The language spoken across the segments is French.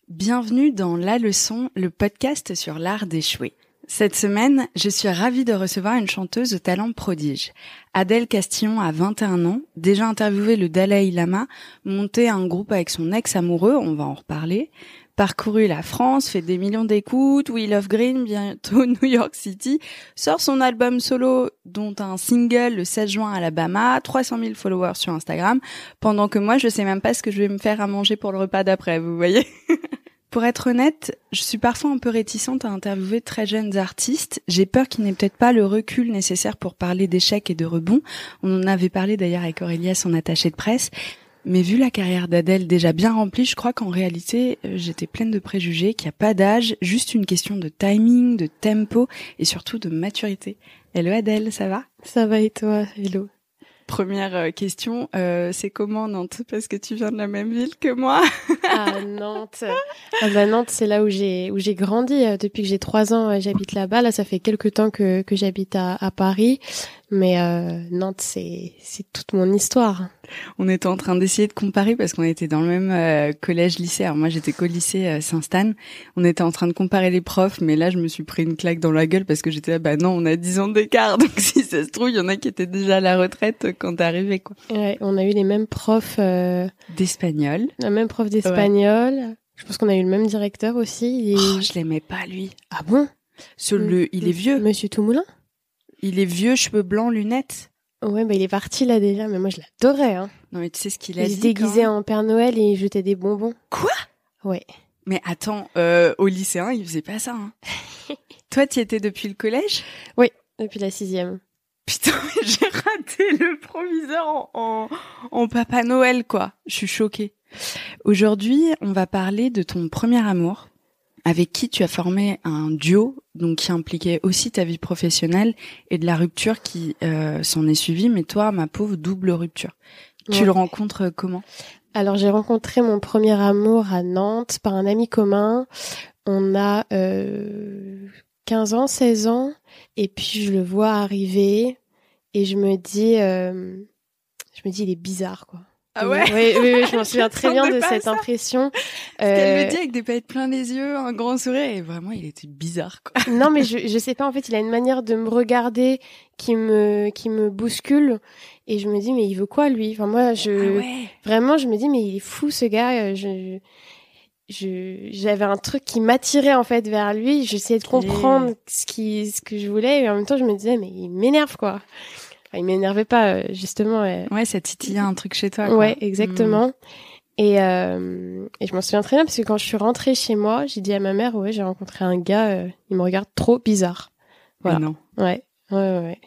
Bienvenue dans La Leçon, le podcast sur l'art d'échouer. Cette semaine, je suis ravie de recevoir une chanteuse au talent prodige. Adèle Castillon a 21 ans, déjà interviewé le Dalai Lama, monté un groupe avec son ex-amoureux, on va en reparler, parcouru la France, fait des millions d'écoutes, We Love Green, bientôt New York City, sort son album solo, dont un single le 16 juin à Alabama, 300 000 followers sur Instagram, pendant que moi, je sais même pas ce que je vais me faire à manger pour le repas d'après, vous voyez. Pour être honnête, je suis parfois un peu réticente à interviewer de très jeunes artistes. J'ai peur qu'ils n'aient peut-être pas le recul nécessaire pour parler d'échecs et de rebonds. On en avait parlé d'ailleurs avec Aurélia, son attachée de presse. Mais vu la carrière d'Adèle déjà bien remplie, je crois qu'en réalité, j'étais pleine de préjugés, qu'il n'y a pas d'âge, juste une question de timing, de tempo et surtout de maturité. Hello Adèle, ça va ? Ça va et toi ? Hello. Première question, c'est comment Nantes ? Parce que tu viens de la même ville que moi. Ah, Nantes. Ah bah Nantes, c'est là où j'ai grandi. Depuis que j'ai 3 ans, j'habite là-bas. Là, ça fait quelques temps que j'habite à Paris. Mais Nantes, c'est toute mon histoire. On était en train d'essayer de comparer parce qu'on était dans le même collège-lycée. Alors moi, j'étais qu'au lycée Saint-Stan. On était en train de comparer les profs, mais là, je me suis pris une claque dans la gueule parce que j'étais là, bah non, on a 10 ans d'écart. Donc si ça se trouve, il y en a qui étaient déjà à la retraite quand t'es arrivé, quoi. Ouais, on a eu les mêmes profs... d'espagnol. Le même prof d'espagnol. Ouais. Je pense qu'on a eu le même directeur aussi. Oh, je l'aimais pas, lui. Ah bon ? Il est vieux. Monsieur Toumoulin ? Il est vieux, cheveux blancs, lunettes. Ouais, bah il est parti là déjà, mais moi je l'adorais. Hein. Non, mais tu sais ce qu'il a dit. Il se déguisait en Père Noël et il jetait des bonbons. Quoi ? Ouais. Mais attends, au lycéen, il faisait pas ça. Hein. Toi, tu y étais depuis le collège ? Oui, depuis la 6e. Putain, j'ai raté le proviseur en Papa Noël, quoi. Je suis choquée. Aujourd'hui, on va parler de ton premier amour, avec qui tu as formé un duo, donc qui impliquait aussi ta vie professionnelle et de la rupture qui s'en est suivie. Mais toi, ma pauvre, double rupture. Ouais. Tu le rencontres comment ? Alors, j'ai rencontré mon premier amour à Nantes par un ami commun. On a 15 ans, 16 ans, et puis je le vois arriver et je me dis, il est bizarre, quoi. Ah ouais? Oui, je m'en souviens très bien de cette impression. Parce qu'elle me dit avec des paillettes plein les yeux, un grand sourire, et vraiment, il était bizarre, quoi. Non, mais je sais pas, en fait, il a une manière de me regarder qui me bouscule, et je me dis, mais il veut quoi, lui? Enfin, moi, vraiment, je me dis, mais il est fou, ce gars, j'avais un truc qui m'attirait, en fait, vers lui, j'essayais de comprendre ce que je voulais, et en même temps, je me disais, mais il m'énerve, quoi. Il m'énervait pas, justement. Ouais, ça titillait un truc chez toi, quoi. Ouais, exactement. Et je m'en souviens très bien parce que quand je suis rentrée chez moi, j'ai dit à ma mère, ouais, j'ai rencontré un gars, il me regarde trop bizarre. Voilà. Mais non. Ouais.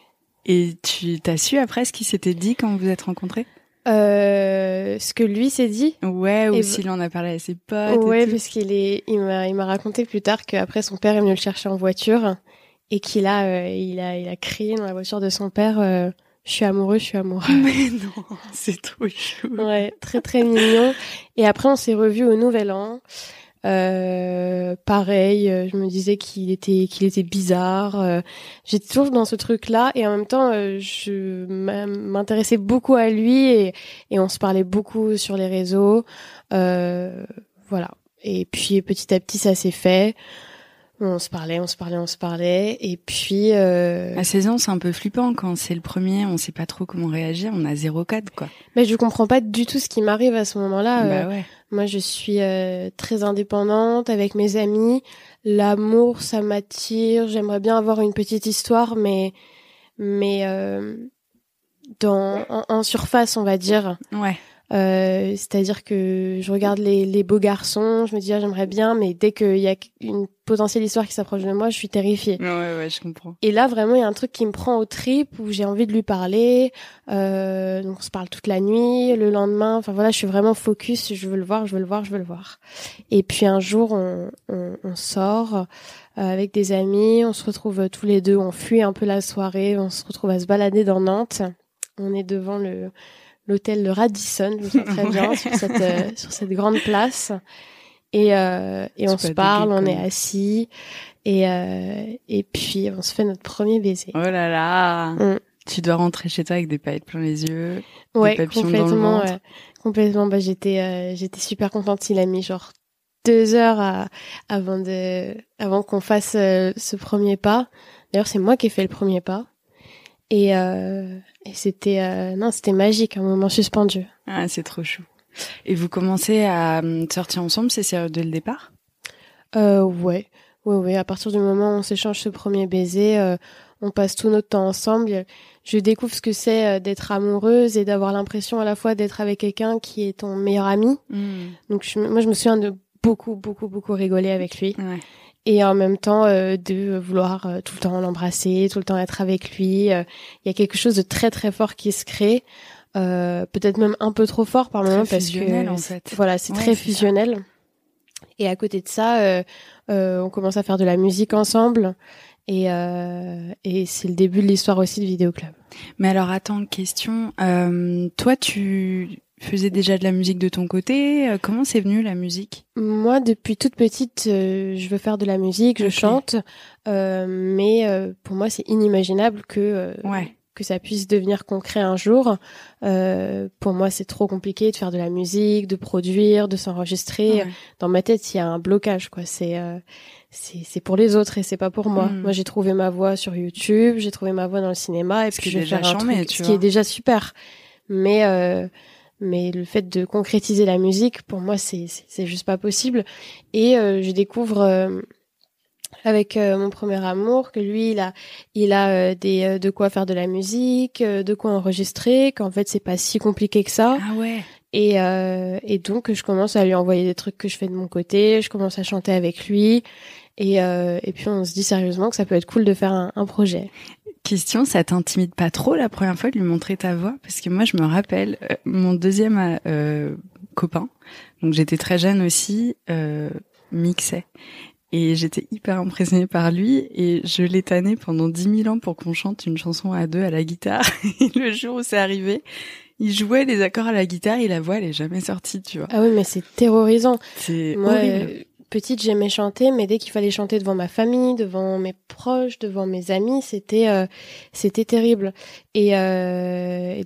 Et tu t'as su après ce qu'il s'était dit quand vous vous êtes rencontrés ? Ce que lui s'est dit. Ouais, ou s'il en a parlé à ses potes. Ouais, et tout. parce il m'a raconté plus tard qu'après son père est venu le chercher en voiture et il a crié dans la voiture de son père. Je suis amoureux. Mais non, c'est trop chou. Ouais, très très mignon. Et après, on s'est revus au Nouvel An. Pareil, je me disais qu'il était bizarre. J'étais toujours dans ce truc-là et en même temps, je m'intéressais beaucoup à lui et on se parlait beaucoup sur les réseaux. Voilà. Et puis petit à petit, ça s'est fait. On se parlait, et puis... À 16 ans, c'est un peu flippant, quand c'est le premier, on sait pas trop comment réagir, on a 0 cadre, quoi. Mais je comprends pas du tout ce qui m'arrive à ce moment-là. Bah ouais. Moi, je suis très indépendante avec mes amis. L'amour, ça m'attire. J'aimerais bien avoir une petite histoire, mais en surface, on va dire. Ouais. C'est-à-dire que je regarde les beaux garçons, je me dis j'aimerais bien, mais dès qu'il y a une potentielle histoire qui s'approche de moi, je suis terrifiée. Ouais, je comprends. Et là vraiment il y a un truc qui me prend aux tripes où j'ai envie de lui parler. Donc on se parle toute la nuit, le lendemain. Enfin voilà, je suis vraiment focus. Je veux le voir. Et puis un jour on sort avec des amis, on se retrouve tous les deux, on fuit un peu la soirée, on se retrouve à se balader dans Nantes. On est devant l'hôtel de Radisson, je me souviens très bien, sur cette grande place. Et on se parle, on est assis. Et puis, on se fait notre premier baiser. Oh là là! Tu dois rentrer chez toi avec des paillettes plein les yeux, ouais, des papillons dans le ventre. Complètement. Bah, j'étais super contente. Il a mis genre 2 heures avant qu'on fasse ce premier pas. D'ailleurs, c'est moi qui ai fait le premier pas. Et c'était c'était magique, un moment suspendu. Ah, c'est trop chou. Et vous commencez à sortir ensemble, c'est sérieux dès le départ? Ouais. À partir du moment où on s'échange ce premier baiser, on passe tout notre temps ensemble. Je découvre ce que c'est d'être amoureuse et d'avoir l'impression à la fois d'être avec quelqu'un qui est ton meilleur ami. Donc moi, je me souviens de beaucoup rigoler avec lui. Ouais. Et en même temps, de vouloir tout le temps l'embrasser, tout le temps être avec lui. Il y a quelque chose de très très fort qui se crée. Peut-être même un peu trop fort par moment parce que en fait. Voilà, c'est très fusionnel. Ça. Et à côté de ça, on commence à faire de la musique ensemble. Et c'est le début de l'histoire aussi de Vidéo Club. Mais alors, attends, question. Toi, tu faisais déjà de la musique de ton côté? Comment c'est venu la musique? Moi, depuis toute petite, je veux faire de la musique, je chante. Mais pour moi, c'est inimaginable que ça puisse devenir concret un jour. Pour moi, c'est trop compliqué de faire de la musique, de produire, de s'enregistrer. Dans ma tête, il y a un blocage, quoi. C'est pour les autres et c'est pas pour moi. Moi, j'ai trouvé ma voix sur YouTube, j'ai trouvé ma voix dans le cinéma et puis je vais faire un truc, ce qui est déjà super. Mais le fait de concrétiser la musique, pour moi, c'est juste pas possible. Et je découvre avec mon premier amour que lui il a de quoi faire de la musique, de quoi enregistrer, qu'en fait c'est pas si compliqué que ça. Ah ouais. Et donc je commence à lui envoyer des trucs que je fais de mon côté, je commence à chanter avec lui et puis on se dit sérieusement que ça peut être cool de faire un projet. Question, ça t'intimide pas trop la première fois de lui montrer ta voix? Parce que moi je me rappelle mon deuxième copain, donc j'étais très jeune aussi, mixait. Et j'étais hyper impressionnée par lui et je l'ai tanné pendant 10 000 ans pour qu'on chante une chanson à deux à la guitare. Et le jour où c'est arrivé, il jouait les accords à la guitare et la voix elle est jamais sortie, tu vois. Ah oui, mais c'est terrorisant. C'est moi, horrible. Petite, j'aimais chanter, mais dès qu'il fallait chanter devant ma famille, devant mes proches, devant mes amis, c'était terrible. Et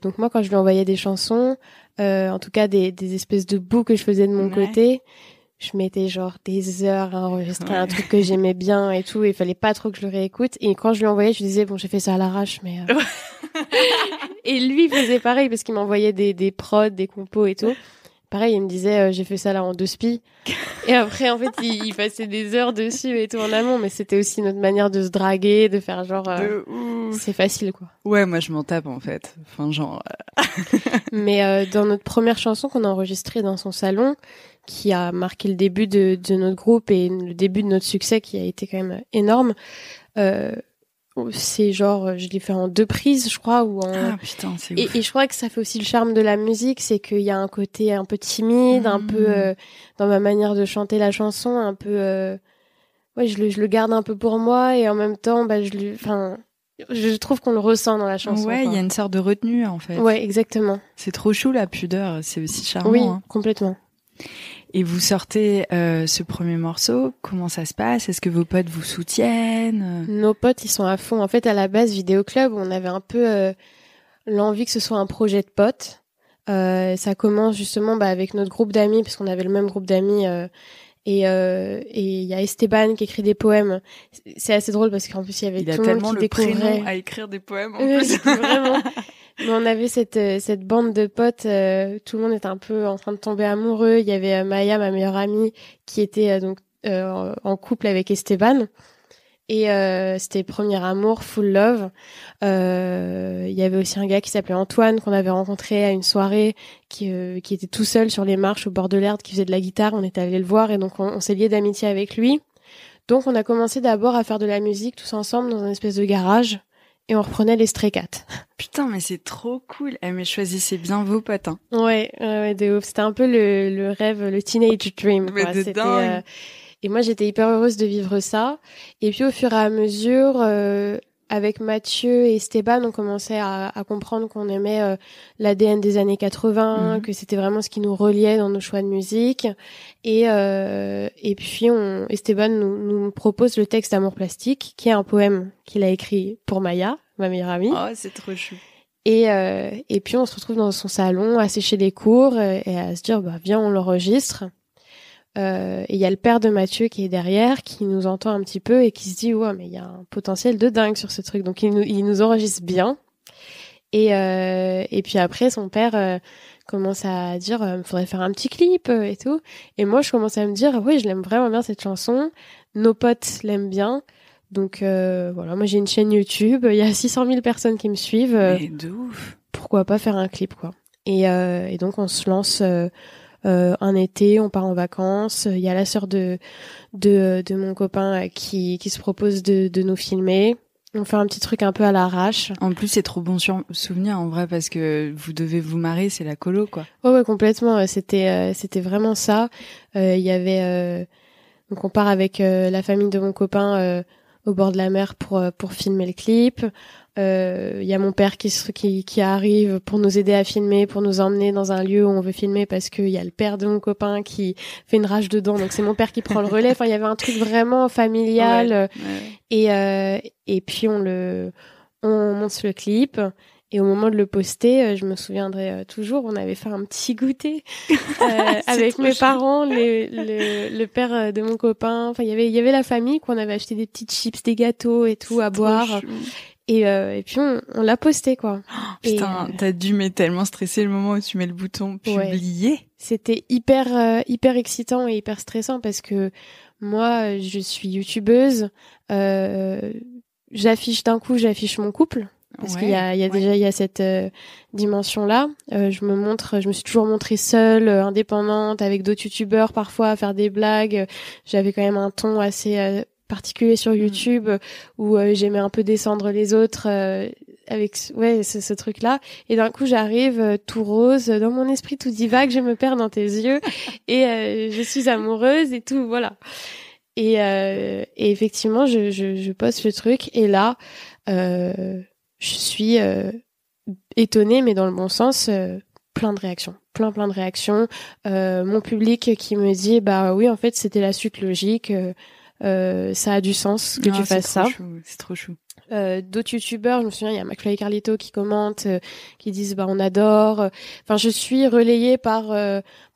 donc moi, quand je lui envoyais des chansons, en tout cas des espèces de bouts que je faisais de mon côté, je mettais genre des heures à enregistrer un truc que j'aimais bien et tout, et il fallait pas trop que je le réécoute. Et quand je lui envoyais, je lui disais bon, j'ai fait ça à l'arrache, mais et lui faisait pareil parce qu'il m'envoyait des prods, des compos et tout. Pareil, il me disait j'ai fait ça là en 2 spies. Et après en fait, il passait des heures dessus et tout en amont, mais c'était aussi notre manière de se draguer, de faire genre c'est facile quoi. Ouais, moi je m'en tape en fait. Enfin genre Mais dans notre première chanson qu'on a enregistrée dans son salon, qui a marqué le début de notre groupe et le début de notre succès qui a été quand même énorme. C'est genre, je l'ai fait en 2 prises, je crois, ou en... Ah putain, c'est ouf. Et je crois que ça fait aussi le charme de la musique, c'est qu'il y a un côté un peu timide, un peu dans ma manière de chanter la chanson, un peu... Ouais, je le garde un peu pour moi et en même temps, je trouve qu'on le ressent dans la chanson. Ouais, il y a une sorte de retenue en fait. Ouais, exactement. C'est trop chou la pudeur, c'est aussi charmant. Oui, hein. Complètement. Et vous sortez ce premier morceau, comment ça se passe? Est-ce que vos potes vous soutiennent? Nos potes, ils sont à fond. En fait, à la base, Vidéo Club, on avait un peu l'envie que ce soit un projet de potes. Ça commence justement avec notre groupe d'amis, parce qu'on avait le même groupe d'amis. Et il y a Esteban qui écrit des poèmes. C'est assez drôle parce qu'en plus, il y avait tout le monde qui découvrait. Il a tellement le prénom à écrire des poèmes en plus. Vraiment. Mais on avait cette bande de potes, tout le monde était un peu en train de tomber amoureux. Il y avait Maya, ma meilleure amie, qui était en couple avec Esteban. Et c'était Premier Amour, Full Love. Il y avait aussi un gars qui s'appelait Antoine, qu'on avait rencontré à une soirée, qui était tout seul sur les marches au bord de l'Erdre, qui faisait de la guitare. On était allé le voir et donc on s'est liés d'amitié avec lui. Donc on a commencé d'abord à faire de la musique tous ensemble dans une espèce de garage. Et on reprenait les Stray Cats. Putain, mais c'est trop cool. Mais choisissez bien vos potes, hein. Ouais, de ouf. C'était un peu le rêve, le teenage dream, quoi. Mais de dingue. Et moi, j'étais hyper heureuse de vivre ça. Et puis, au fur et à mesure, avec Mathieu et Esteban, on commençait à comprendre qu'on aimait l'ADN des années 80, que c'était vraiment ce qui nous reliait dans nos choix de musique. Et puis, Esteban nous propose le texte d'Amour plastique, qui est un poème qu'il a écrit pour Maya, ma meilleure amie. Oh, c'est trop chou. Et puis, on se retrouve dans son salon à sécher les cours et à se dire, viens, on l'enregistre. Et il y a le père de Mathieu qui est derrière, qui nous entend un petit peu et qui se dit ouais mais il y a un potentiel de dingue sur ce truc, donc il nous enregistre bien. Et puis après son père commence à dire faudrait faire un petit clip et tout. Et moi je commence à me dire oui je l'aime vraiment bien cette chanson, nos potes l'aiment bien. Donc voilà, moi j'ai une chaîne YouTube, il y a 600 000 personnes qui me suivent. Mais de ouf. Pourquoi pas faire un clip quoi. Et donc on se lance un été, on part en vacances. Il y a la sœur de mon copain qui se propose de nous filmer. On fait un petit truc un peu à l'arrache. En plus, c'est trop bon souvenir en vrai parce que vous devez vous marrer, c'est la colo quoi. Ouais, complètement. C'était vraiment ça. Il y avait donc on part avec la famille de mon copain au bord de la mer pour filmer le clip. Il y a mon père qui arrive pour nous aider à filmer, pour nous emmener dans un lieu où on veut filmer parce qu'il y a le père de mon copain qui fait une rage dedans, donc c'est mon père qui prend le relais. Enfin, il y avait un truc vraiment familial. Ouais. Et puis on monte le clip. Et au moment de le poster, je me souviendrai toujours, on avait fait un petit goûter avec mes parents, le père de mon copain. Enfin, il y avait la famille, quoi. On avait acheté des petites chips, des gâteaux et tout à boire. Et puis on l'a posté quoi. Oh, putain, t'as dû tellement stresser le moment où tu mets le bouton publier. Ouais. C'était hyper excitant et hyper stressant parce que moi je suis youtubeuse, j'affiche mon couple parce qu'il y a déjà cette dimension là. Je me suis toujours montrée seule, indépendante avec d'autres youtubeurs parfois à faire des blagues. J'avais quand même un ton assez particulier sur YouTube où j'aimais un peu descendre les autres avec ce truc là et d'un coup j'arrive tout rose dans mon esprit tout divague, je me perds dans tes yeux et je suis amoureuse et tout voilà et effectivement je poste le truc et là je suis étonnée mais dans le bon sens, plein de réactions mon public qui me dit bah oui en fait c'était la suite logique, ça a du sens que tu fasses ça. C'est trop chou. D'autres youtubeurs, je me souviens, il y a McFly et Carlito qui commentent, qui disent bah on adore. Enfin, je suis relayée par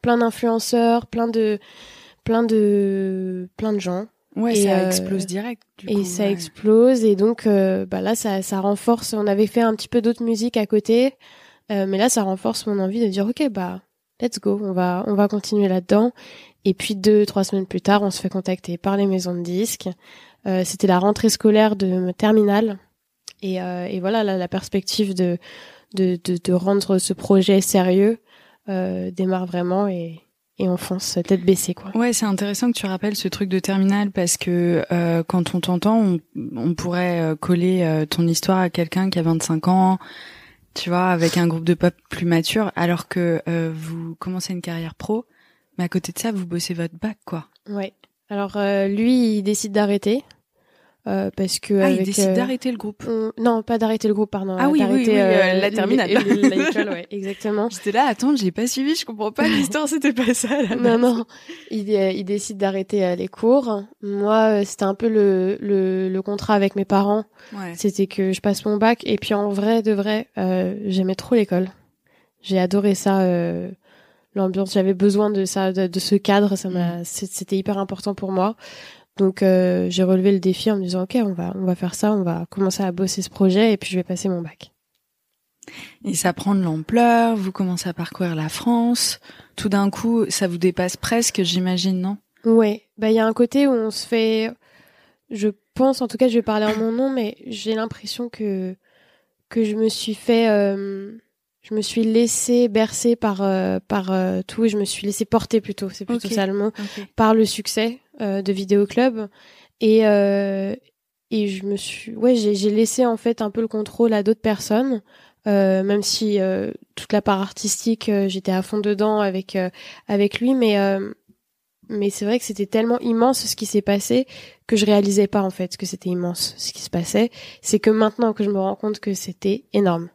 plein d'influenceurs, plein de gens. Ouais, et ça explose direct. Ça explose et donc bah là ça renforce. On avait fait un petit peu d'autres musiques à côté, mais là ça renforce mon envie de dire ok bah let's go, on va continuer là-dedans. Et puis 2-3 semaines plus tard, on se fait contacter par les maisons de disques. C'était la rentrée scolaire de terminale. Et voilà, là, la perspective de rendre ce projet sérieux démarre vraiment et on fonce tête baissée, quoi. Ouais, c'est intéressant que tu rappelles ce truc de terminale parce que quand on t'entend, on pourrait coller ton histoire à quelqu'un qui a 25 ans, tu vois, avec un groupe de pop plus mature, alors que vous commencez une carrière pro. Mais à côté de ça, vous bossez votre bac, quoi. Ouais. Alors lui, il décide d'arrêter parce que il décide d'arrêter le groupe. Non, pas d'arrêter le groupe, pardon. Ah oui, la terminale. L'école, ouais, exactement. J'étais là, attends, j'ai pas suivi, je comprends pas l'histoire, c'était pas ça. Non. Il décide d'arrêter les cours. Moi, c'était un peu le contrat avec mes parents. Ouais. C'était que je passe mon bac et puis en vrai de vrai, j'aimais trop l'école. J'ai adoré ça. L'ambiance, j'avais besoin de ça, de ce cadre, c'était hyper important pour moi. Donc j'ai relevé le défi en me disant ok, on va faire ça, on va commencer à bosser ce projet et puis je vais passer mon bac. Et ça prend de l'ampleur, vous commencez à parcourir la France, tout d'un coup, ça vous dépasse presque, j'imagine, non? Ouais, bah il y a un côté où on se fait, je pense, en tout cas je vais parler en mon nom, mais j'ai l'impression que je me suis fait je me suis laissée bercer par tout et je me suis laissée porter plutôt, c'est plutôt ça le mot, par le succès de Vidéo Club et je me suis j'ai laissé en fait un peu le contrôle à d'autres personnes, même si toute la part artistique j'étais à fond dedans avec lui, mais c'est vrai que c'était tellement immense ce qui s'est passé que je réalisais pas en fait que c'était immense ce qui se passait. C'est que maintenant que je me rends compte que c'était énorme.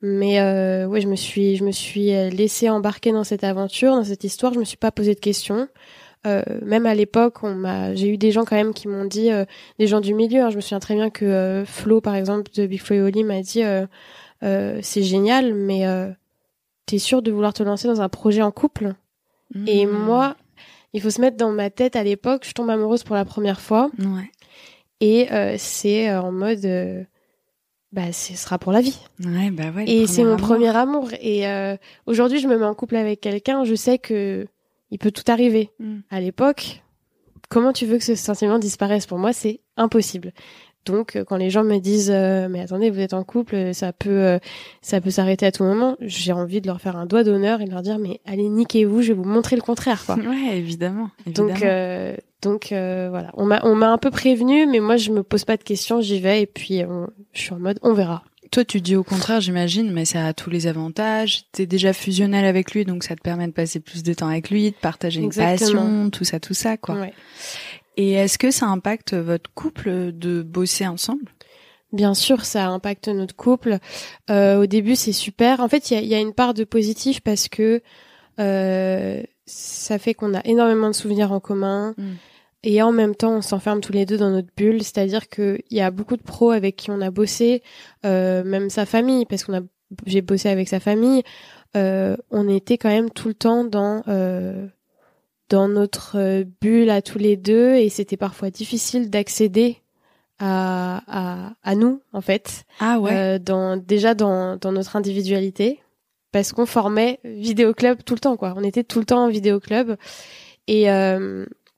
Mais je me suis laissée embarquer dans cette aventure, dans cette histoire. Je me suis pas posé de questions. Même à l'époque, j'ai eu des gens quand même qui m'ont dit, des gens du milieu. Hein, je me souviens très bien que Flo, par exemple, de Big Flo et Oli, m'a dit, c'est génial, mais t'es sûre de vouloir te lancer dans un projet en couple? Et moi, il faut se mettre dans ma tête. À l'époque, je tombe amoureuse pour la première fois. Ouais. Et c'est en mode, ce sera pour la vie. Ouais, bah ouais. Et c'est mon premier amour. Et aujourd'hui, je me mets en couple avec quelqu'un, je sais que il peut tout arriver. À l'époque, comment tu veux que ce sentiment disparaisse? Pour moi, c'est impossible. Donc, quand les gens me disent mais attendez, vous êtes en couple, ça peut s'arrêter à tout moment, j'ai envie de leur faire un doigt d'honneur et de leur dire mais allez niquez-vous, je vais vous montrer le contraire, quoi. Ouais, évidemment. Donc voilà, on m'a un peu prévenu, mais moi je me pose pas de questions, j'y vais et puis je suis en mode on verra. Toi, tu dis au contraire, j'imagine, mais ça a tous les avantages. T'es déjà fusionnel avec lui, donc ça te permet de passer plus de temps avec lui, de partager une passion, tout ça, quoi. Ouais. Et est-ce que ça impacte votre couple de bosser ensemble? Bien sûr, ça impacte notre couple. Au début, c'est super. En fait, il y a une part de positif parce que ça fait qu'on a énormément de souvenirs en commun. Et en même temps, on s'enferme tous les deux dans notre bulle. C'est-à-dire qu'il y a beaucoup de pros avec qui on a bossé, même sa famille, parce j'ai bossé avec sa famille. On était quand même tout le temps dans notre bulle à tous les deux, et c'était parfois difficile d'accéder à nous, en fait. Ah ouais. Déjà dans notre individualité, parce qu'on formait vidéoclub tout le temps, quoi. On était tout le temps en vidéoclub. Et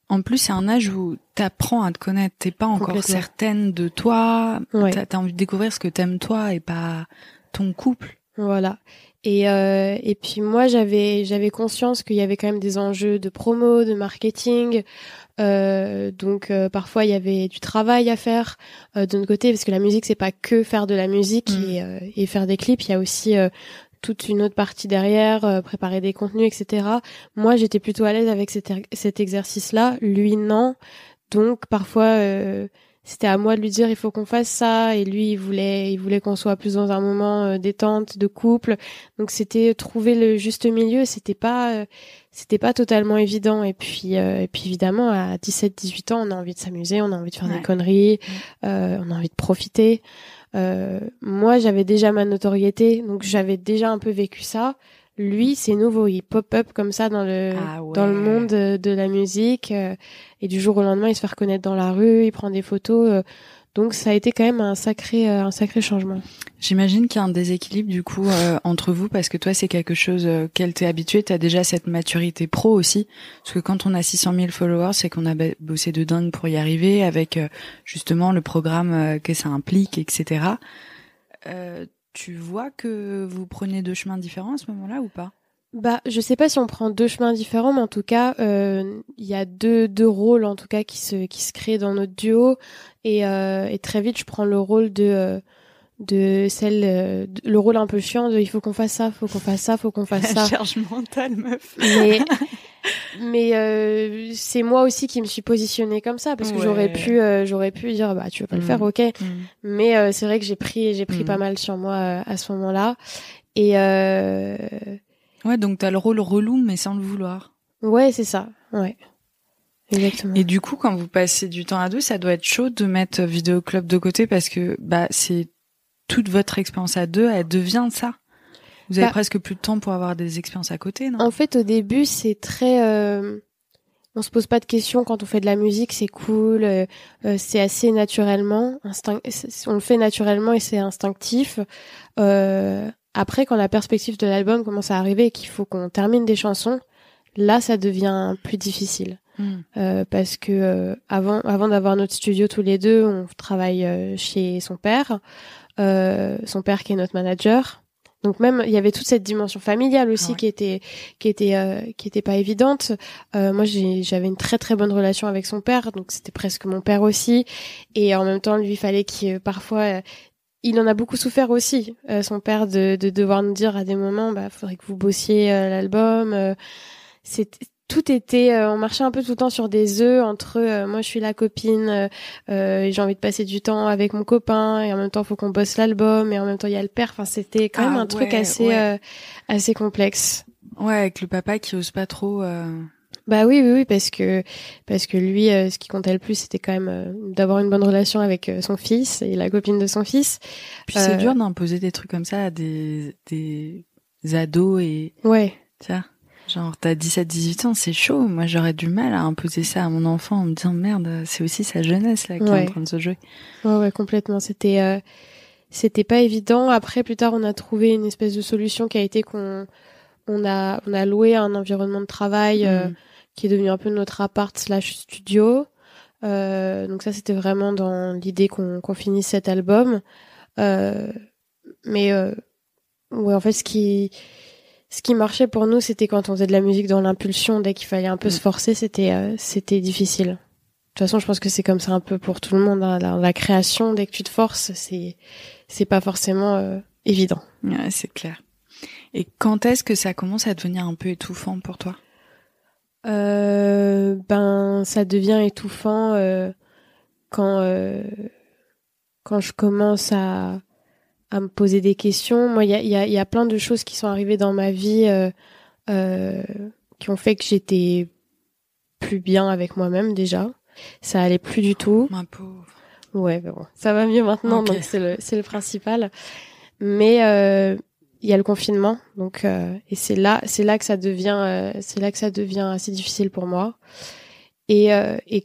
en plus, c'est un âge où t'apprends à te connaître. T'es pas encore certaine de toi. Ouais. T'as envie de découvrir ce que t'aimes toi et pas ton couple. Voilà. Et puis moi, j'avais conscience qu'il y avait quand même des enjeux de promo, de marketing. Donc parfois il y avait du travail à faire de notre côté, parce que la musique c'est pas que faire de la musique et faire des clips. Il y a aussi toute une autre partie derrière, préparer des contenus, etc. Moi, j'étais plutôt à l'aise avec cet exercice-là. Lui, non. Donc, parfois, c'était à moi de lui dire il faut qu'on fasse ça. Et lui, il voulait qu'on soit plus dans un moment détente, de couple. Donc, c'était trouver le juste milieu. C'était pas totalement évident. Et puis évidemment, à 17-18 ans, on a envie de s'amuser, on a envie de faire des conneries, on a envie de profiter. Moi, j'avais déjà ma notoriété, donc j'avais déjà un peu vécu ça. Lui, c'est nouveau, il pop-up comme ça dans le monde de la musique, et du jour au lendemain, il se fait reconnaître dans la rue, il prend des photos. Donc ça a été quand même un sacré changement. J'imagine qu'il y a un déséquilibre du coup entre vous, parce que toi c'est quelque chose qu'elle t'est habitué, t'as déjà cette maturité pro aussi, parce que quand on a 600 000 followers, c'est qu'on a bossé de dingue pour y arriver, avec justement le programme que ça implique, etc. Tu vois que vous prenez deux chemins différents à ce moment-là ou pas? Je sais pas si on prend deux chemins différents, mais en tout cas, il y a deux rôles en tout cas qui se créent dans notre duo, et très vite je prends le rôle le rôle un peu chiant de il faut qu'on fasse ça, faut qu'on fasse ça, faut qu'on fasse ça. Charge mentale, meuf. Mais c'est moi aussi qui me suis positionnée comme ça, parce que j'aurais pu dire tu veux pas le faire, ok. Mais c'est vrai que j'ai pris pas mal sur moi à ce moment-là, et ouais, donc t'as le rôle relou, mais sans le vouloir. Ouais, c'est ça. Ouais. Exactement. Et du coup, quand vous passez du temps à deux, ça doit être chaud de mettre Vidéo Club de côté, parce que c'est toute votre expérience à deux, elle devient ça. Vous avez presque plus de temps pour avoir des expériences à côté, non? En fait, au début, c'est très... on se pose pas de questions quand on fait de la musique, c'est cool, c'est assez naturellement, on le fait naturellement et c'est instinctif. Après, quand la perspective de l'album commence à arriver et qu'il faut qu'on termine des chansons, là, ça devient plus difficile. Parce que avant d'avoir notre studio tous les deux, on travaille chez son père qui est notre manager. Donc même il y avait toute cette dimension familiale aussi qui était pas évidente. Moi j'avais une très très bonne relation avec son père, donc c'était presque mon père aussi. Et en même temps, lui, il fallait qu'il parfois il en a beaucoup souffert aussi, son père, de devoir nous dire à des moments faudrait que vous bossiez l'album. Tout était, on marchait un peu tout le temps sur des œufs entre moi je suis la copine, et j'ai envie de passer du temps avec mon copain, et en même temps faut qu'on bosse l'album, et en même temps il y a le père. Enfin, c'était quand même un truc assez complexe. Ouais, avec le papa qui ose pas trop. Oui, parce que lui, ce qui comptait le plus, c'était quand même d'avoir une bonne relation avec son fils et la copine de son fils. Puis c'est dur d'imposer des trucs comme ça à des ados et. Ouais. Tiens. Genre, t'as 17-18 ans, c'est chaud. Moi, j'aurais du mal à imposer ça à mon enfant en me disant, merde, c'est aussi sa jeunesse, là, qui est en train de se jouer. Ouais, complètement. C'était pas évident. Après, plus tard, on a trouvé une espèce de solution qui a été qu'on a loué un environnement de travail qui est devenu un peu notre appart/studio. Donc ça, c'était vraiment dans l'idée qu'on finisse cet album. Mais ouais, en fait, ce qui marchait pour nous, c'était quand on faisait de la musique dans l'impulsion. Dès qu'il fallait un peu se forcer, c'était difficile. De toute façon, je pense que c'est comme ça un peu pour tout le monde. Hein. La création, dès que tu te forces, c'est pas forcément évident. Ouais, c'est clair. Et quand est-ce que ça commence à devenir un peu étouffant pour toi ? Ça devient étouffant quand je commence à me poser des questions. Moi, il y a plein de choses qui sont arrivées dans ma vie qui ont fait que j'étais plus bien avec moi-même déjà. Ça allait plus du tout. Ma pauvre. Ouais, mais bon, ça va mieux maintenant, donc c'est le principal. Mais il y a le confinement, donc et c'est là que ça devient assez difficile pour moi. Et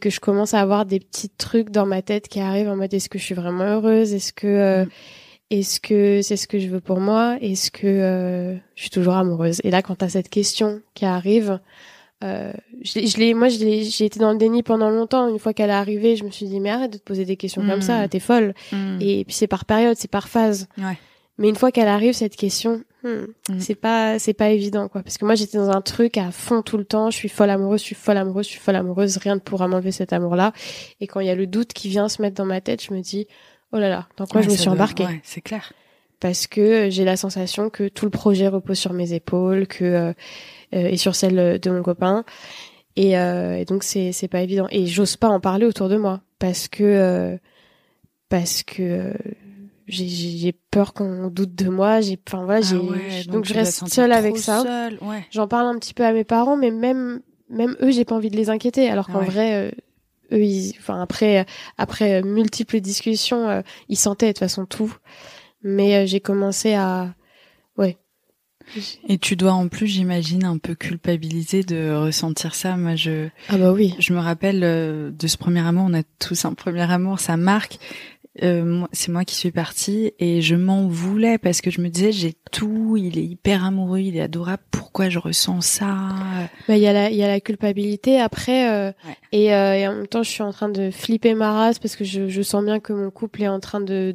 que je commence à avoir des petits trucs dans ma tête qui arrivent en mode est-ce que je suis vraiment heureuse, est-ce que c'est ce que je veux pour moi, est-ce que je suis toujours amoureuse. Et là, quand t'as cette question qui arrive, j'ai été dans le déni pendant longtemps. Une fois qu'elle est arrivée, je me suis dit mais arrête de te poser des questions comme ça, t'es folle. Et puis c'est par période, c'est par phase. Ouais. Mais une fois qu'elle arrive, cette question, c'est pas évident, quoi. Parce que moi, j'étais dans un truc à fond tout le temps. Je suis folle amoureuse. Rien ne pourra m'enlever cet amour-là. Et quand il y a le doute qui vient se mettre dans ma tête, je me dis, oh là là, dans quoi je me suis embarquée? Ouais, c'est clair. Parce que j'ai la sensation que tout le projet repose sur mes épaules, et sur celle de mon copain. Et donc c'est pas évident. Et j'ose pas en parler autour de moi. Parce que j'ai peur qu'on doute de moi, donc je reste seule avec ça. Ouais. J'en parle un petit peu à mes parents, mais même eux, j'ai pas envie de les inquiéter, alors qu'en vrai, eux, après multiples discussions, ils sentaient de toute façon tout. Mais j'ai commencé à, Et tu dois en plus, j'imagine, un peu culpabiliser de ressentir ça. Moi, ah bah oui. Je me rappelle de ce premier amour. On a tous un premier amour, ça marque. C'est moi qui suis partie et je m'en voulais parce que je me disais j'ai tout, il est hyper amoureux, il est adorable, pourquoi je ressens ça? Bah il y a la culpabilité après et en même temps je suis en train de flipper ma race parce que je sens bien que mon couple est en train de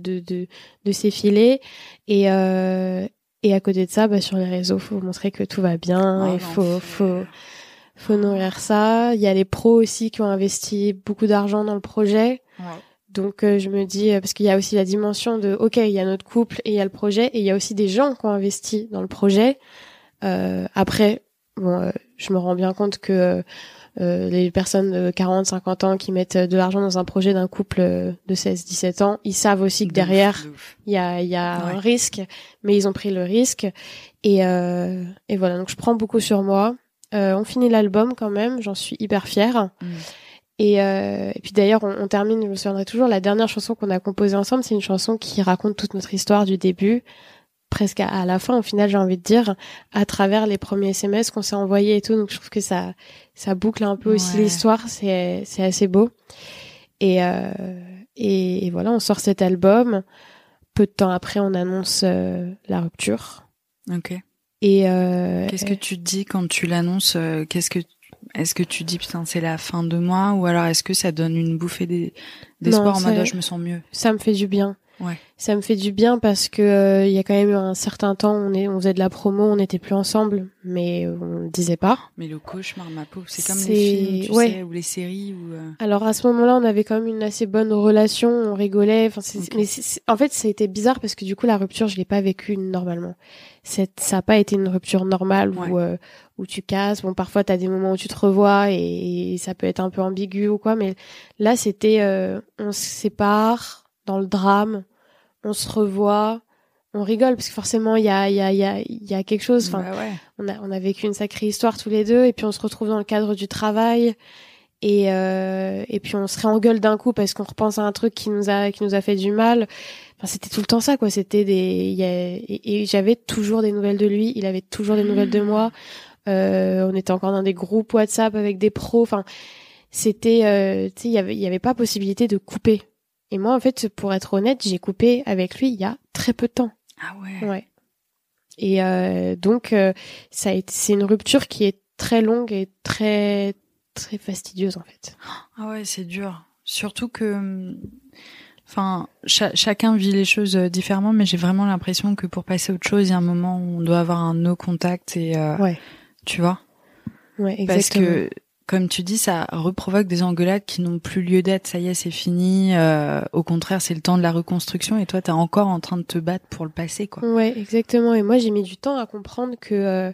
s'effiler et à côté de ça sur les réseaux faut montrer que tout va bien et faut nourrir ça. Il y a les pros aussi qui ont investi beaucoup d'argent dans le projet. Ouais. Donc je me dis parce qu'il y a aussi la dimension de il y a notre couple et il y a le projet et il y a aussi des gens qui ont investi dans le projet. Après je me rends bien compte que les personnes de 40-50 ans qui mettent de l'argent dans un projet d'un couple de 16-17 ans, ils savent aussi que derrière il y a un risque, mais ils ont pris le risque et voilà, donc je prends beaucoup sur moi. On finit l'album quand même, j'en suis hyper fière. Et puis d'ailleurs, on termine, je me souviendrai toujours, la dernière chanson qu'on a composée ensemble, c'est une chanson qui raconte toute notre histoire du début, presque à la fin, au final, j'ai envie de dire, à travers les premiers SMS qu'on s'est envoyés et tout. Donc je trouve que ça boucle un peu aussi l'histoire, c'est assez beau. Et voilà, on sort cet album. Peu de temps après, on annonce la rupture. Ok. Et qu'est-ce que tu te dis quand tu l'annonces? Est-ce que tu dis putain c'est la fin de moi ou alors est-ce que ça donne une bouffée d'espoir en mode je me sens mieux? Ça me fait du bien. Ouais. Ça me fait du bien parce que il y a quand même eu un certain temps on faisait de la promo, on n'était plus ensemble, mais on le disait pas. Mais le cauchemar, ma pauvre, c'est comme les films, tu sais, ou les séries ou. Alors à ce moment-là, on avait quand même une assez bonne relation, on rigolait. Enfin, mais en fait, ça a été bizarre parce que du coup, la rupture, je l'ai pas vécue normalement. Ça a pas été une rupture normale où tu casses. Bon, parfois t'as des moments où tu te revois et ça peut être un peu ambigu ou quoi, mais là, c'était on se sépare dans le drame, on se revoit, on rigole parce que forcément il y a quelque chose. Enfin, on a vécu une sacrée histoire tous les deux et puis on se retrouve dans le cadre du travail et puis on se réengueule d'un coup parce qu'on repense à un truc qui nous a fait du mal. Enfin, c'était tout le temps ça, quoi. C'était et j'avais toujours des nouvelles de lui, il avait toujours des nouvelles de moi. On était encore dans des groupes WhatsApp avec des pros. Enfin, c'était, tu sais, il y avait pas possibilité de couper. Et moi, en fait, pour être honnête, j'ai coupé avec lui il y a très peu de temps. Ah ouais. Ouais. Et donc, c'est une rupture qui est très longue et très très fastidieuse en fait. Ah ouais, c'est dur. Surtout que, enfin, chacun vit les choses différemment, mais j'ai vraiment l'impression que pour passer à autre chose, il y a un moment où on doit avoir un no contact et ouais. Tu vois. Ouais, exactement. Parce que, comme tu dis, ça reprovoque des engueulades qui n'ont plus lieu d'être. Ça y est, c'est fini. Au contraire, c'est le temps de la reconstruction. Et toi, t'es encore en train de te battre pour le passé, quoi. Ouais, exactement. Et moi, j'ai mis du temps à comprendre que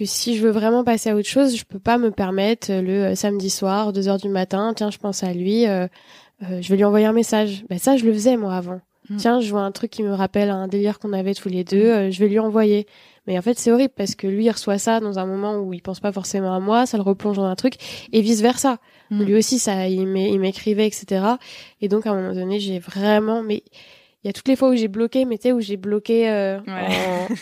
si je veux vraiment passer à autre chose, je peux pas me permettre le samedi soir, 2h du matin, tiens, je pense à lui, je vais lui envoyer un message. Ben ça, je le faisais moi avant. Tiens, je vois un truc qui me rappelle un délire qu'on avait tous les deux, je vais lui envoyer. Mais en fait, c'est horrible parce que lui, il reçoit ça dans un moment où il pense pas forcément à moi, ça le replonge dans un truc, et vice versa. Lui aussi, ça, il m'écrivait, etc. Et donc, à un moment donné, j'ai vraiment, mais il y a toutes les fois où j'ai bloqué, mais tu sais, où j'ai bloqué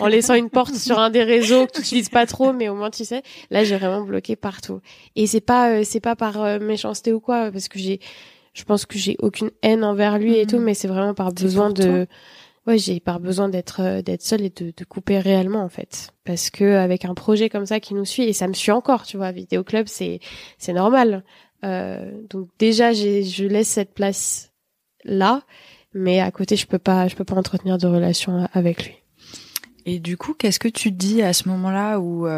en laissant une porte sur un des réseaux que tu utilises pas trop, mais au moins tu sais. Là, j'ai vraiment bloqué partout. Et c'est pas par méchanceté ou quoi, parce que je pense que j'ai aucune haine envers lui et tout, mais c'est vraiment par besoin j'ai par besoin d'être seule et de couper réellement en fait, parce que avec un projet comme ça qui nous suit, et ça me suit encore, tu vois, Vidéo Club, c'est normal. Donc déjà, je laisse cette place là. Mais à côté, je peux pas entretenir de relation avec lui. Et du coup, qu'est-ce que tu te dis à ce moment-là où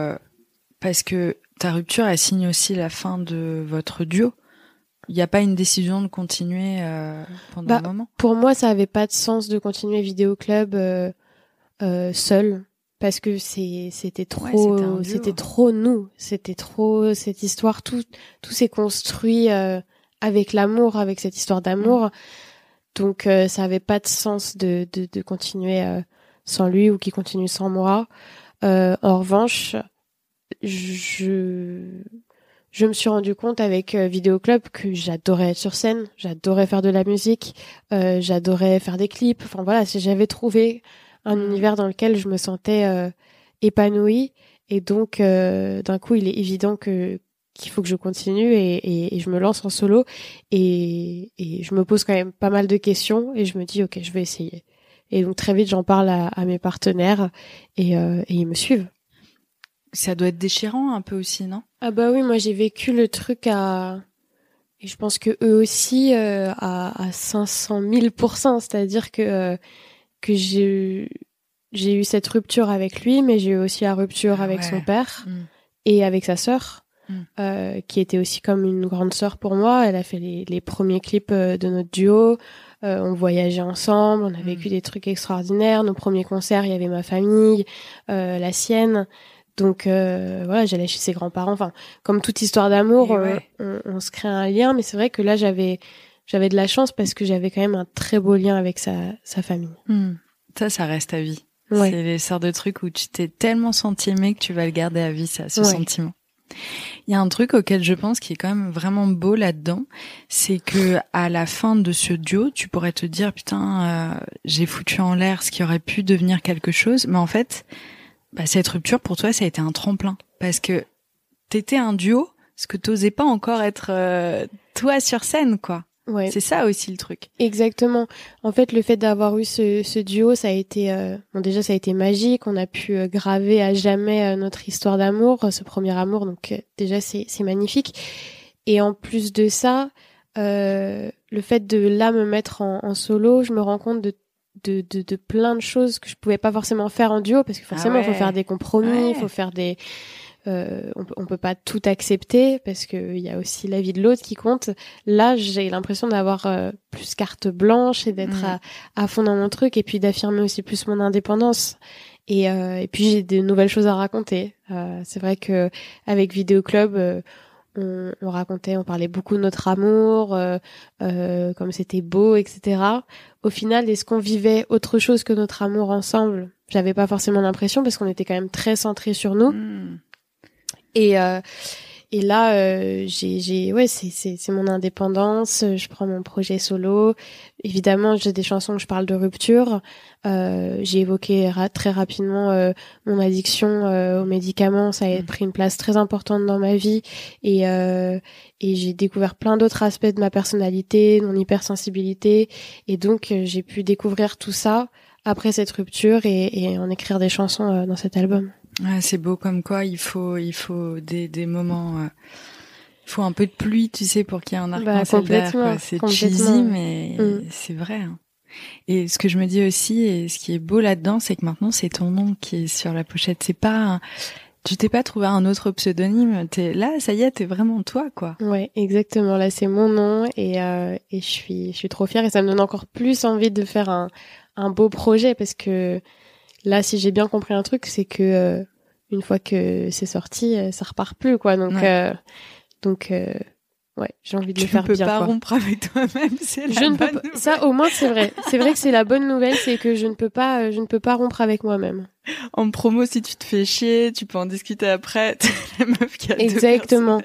parce que ta rupture, elle signe aussi la fin de votre duo. Il n'y a pas une décision de continuer pendant un moment. Pour moi, ça avait pas de sens de continuer Vidéo Club seul, parce que c'était trop, c'était trop nous, c'était trop cette histoire. Tout s'est construit avec l'amour, avec cette histoire d'amour. Donc ça avait pas de sens de continuer sans lui ou qu'il continue sans moi. En revanche, je me suis rendu compte avec Vidéo Club que j'adorais être sur scène, j'adorais faire de la musique, j'adorais faire des clips. Enfin voilà, j'avais trouvé un univers dans lequel je me sentais épanouie, et donc d'un coup il est évident qu'il faut que je continue, et je me lance en solo, et je me pose quand même pas mal de questions, et je me dis ok, je vais essayer. Et donc très vite j'en parle à mes partenaires, et ils me suivent. Ça doit être déchirant un peu aussi, non? Ah bah oui, moi j'ai vécu le truc et je pense que eux aussi à 500 000%, c'est-à-dire que j'ai eu cette rupture avec lui, mais j'ai eu aussi la rupture avec son père et avec sa sœur. Qui était aussi comme une grande sœur pour moi. Elle a fait les premiers clips de notre duo. On voyageait ensemble, on a vécu des trucs extraordinaires. Nos premiers concerts, il y avait ma famille, la sienne. Donc voilà, j'allais chez ses grands-parents. Enfin, comme toute histoire d'amour, on se crée un lien. Mais c'est vrai que là, j'avais de la chance parce que j'avais quand même un très beau lien avec sa famille. Ça reste à vie. Ouais. C'est les sortes de trucs où tu t'es tellement senti aimé que tu vas le garder à vie, ça, ce sentiment. Il y a un truc auquel je pense qui est quand même vraiment beau là-dedans, c'est que à la fin de ce duo, tu pourrais te dire putain, j'ai foutu en l'air ce qui aurait pu devenir quelque chose, mais en fait, cette rupture pour toi, ça a été un tremplin parce que t'étais un duo, ce que t'osais pas encore être toi sur scène, quoi. Ouais. C'est ça aussi le truc. Exactement. En fait, le fait d'avoir eu ce duo, ça a été déjà ça a été magique. On a pu graver à jamais notre histoire d'amour, ce premier amour. Donc déjà c'est magnifique. Et en plus de ça, le fait de là me mettre en solo, je me rends compte de plein de choses que je pouvais pas forcément faire en duo, parce que forcément il faut faire des compromis, il faut faire des on peut pas tout accepter parce que il y a aussi la vie de l'autre qui compte. Là, j'ai l'impression d'avoir plus carte blanche et d'être à fond dans mon truc, et puis d'affirmer aussi plus mon indépendance. Et puis j'ai de nouvelles choses à raconter. C'est vrai que avec Vidéo Club, on parlait beaucoup de notre amour, comme c'était beau, etc. Au final, est-ce qu'on vivait autre chose que notre amour ensemble? J'avais pas forcément l'impression, parce qu'on était quand même très centrés sur nous. Et Et là, c'est mon indépendance. Je prends mon projet solo. Évidemment, j'ai des chansons où je parle de rupture. J'ai évoqué très rapidement mon addiction aux médicaments. Ça a pris une place très importante dans ma vie. Et j'ai découvert plein d'autres aspects de ma personnalité, mon hypersensibilité. Et donc, j'ai pu découvrir tout ça après cette rupture et en écrire des chansons dans cet album. Ouais, c'est beau comme quoi il faut des moments, il faut un peu de pluie, tu sais, pour qu'il y ait un arc-en-ciel derrière, quoi. C'est cheesy, mais c'est vrai. Hein. Et ce que je me dis aussi, et ce qui est beau là-dedans, c'est que maintenant c'est ton nom qui est sur la pochette. C'est pas, tu t'es pas trouvé un autre pseudonyme. T'es là, ça y est, t'es vraiment toi, quoi. Ouais, exactement. Là, c'est mon nom et je suis trop fière et ça me donne encore plus envie de faire un beau projet parce que là, si j'ai bien compris un truc, c'est que une fois que c'est sorti, ça repart plus, quoi. Donc, ouais, j'ai envie de le faire bien. Tu peux pas rompre avec toi-même, c'est la bonne nouvelle. Ça, au moins, c'est vrai. C'est vrai que c'est la bonne nouvelle, c'est que je ne peux pas rompre avec moi-même. En promo, si tu te fais chier, tu peux en discuter après. T'es la meuf qui a Exactement.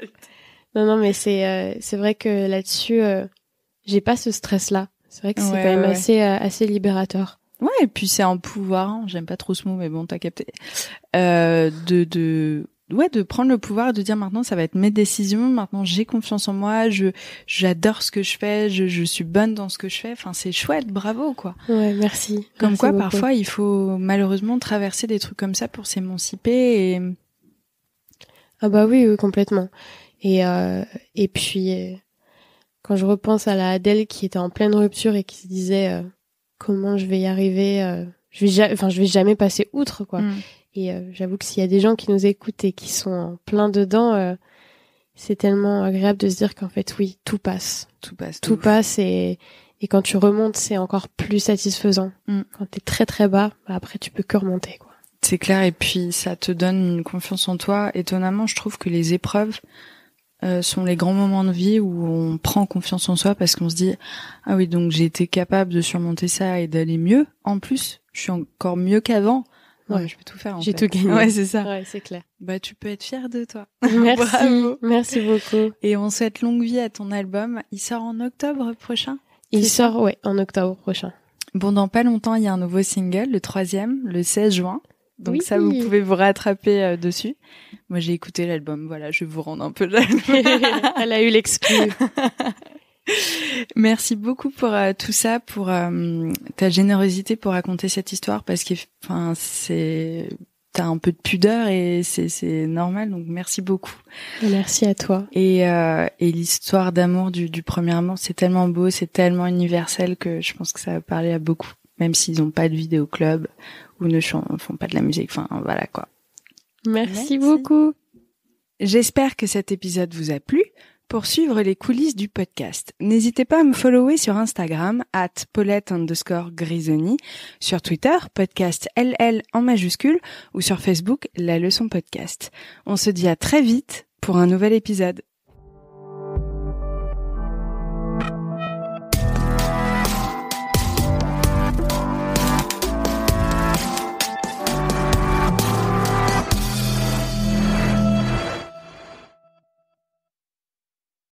Non, mais c'est vrai que là-dessus, j'ai pas ce stress-là. C'est vrai que c'est quand même assez libérateur. Ouais, et puis c'est un pouvoir, hein. J'aime pas trop ce mot, mais bon, t'as capté. De prendre le pouvoir, de dire maintenant ça va être mes décisions, maintenant j'ai confiance en moi, j'adore ce que je fais, je suis bonne dans ce que je fais. Enfin, c'est chouette, bravo, quoi. Ouais, merci. Comme quoi, beaucoup. parfois, il faut malheureusement traverser des trucs comme ça pour s'émanciper et... Ah bah oui, complètement. Et puis, quand je repense à la Adèle qui était en pleine rupture et qui se disait comment je vais y arriver, je vais jamais passer outre, quoi. Et j'avoue que s'il y a des gens qui nous écoutent et qui sont en plein dedans, c'est tellement agréable de se dire qu'en fait, oui, tout passe. Tout passe et quand tu remontes, c'est encore plus satisfaisant. Quand t'es très très bas, bah après tu peux que remonter, quoi. C'est clair, et puis ça te donne une confiance en toi. Étonnamment, je trouve que les épreuves sont les grands moments de vie où on prend confiance en soi parce qu'on se dit ah oui, donc j'ai été capable de surmonter ça et d'aller mieux. En plus, je suis encore mieux qu'avant. Ouais, je peux tout faire. J'ai tout gagné. Ouais, c'est ça. Ouais, c'est clair. Bah, tu peux être fière de toi. Merci. Bravo. Merci beaucoup. Et on souhaite longue vie à ton album. Il sort en octobre prochain. Il sort, ouais, en octobre prochain. Bon, dans pas longtemps, il y a un nouveau single, le 3e, le 16 juin. Donc oui. Ça, vous pouvez vous rattraper dessus. Moi, j'ai écouté l'album. Voilà, je vais vous rendre un peu jaloux. Elle a eu l'exclu. Merci beaucoup pour tout ça, pour ta générosité pour raconter cette histoire, parce que enfin t'as un peu de pudeur et c'est normal, donc merci beaucoup. Merci à toi. Et l'histoire d'amour du premier amour, c'est tellement beau, c'est tellement universel que je pense que ça va parler à beaucoup, même s'ils ont pas de vidéoclub ou ne font pas de la musique. Enfin voilà, quoi. Merci beaucoup. J'espère que cet épisode vous a plu. Pour suivre les coulisses du podcast, n'hésitez pas à me follower sur Instagram @Paulette_Grisoni, sur Twitter podcast LL en majuscule ou sur Facebook La Leçon Podcast. On se dit à très vite pour un nouvel épisode.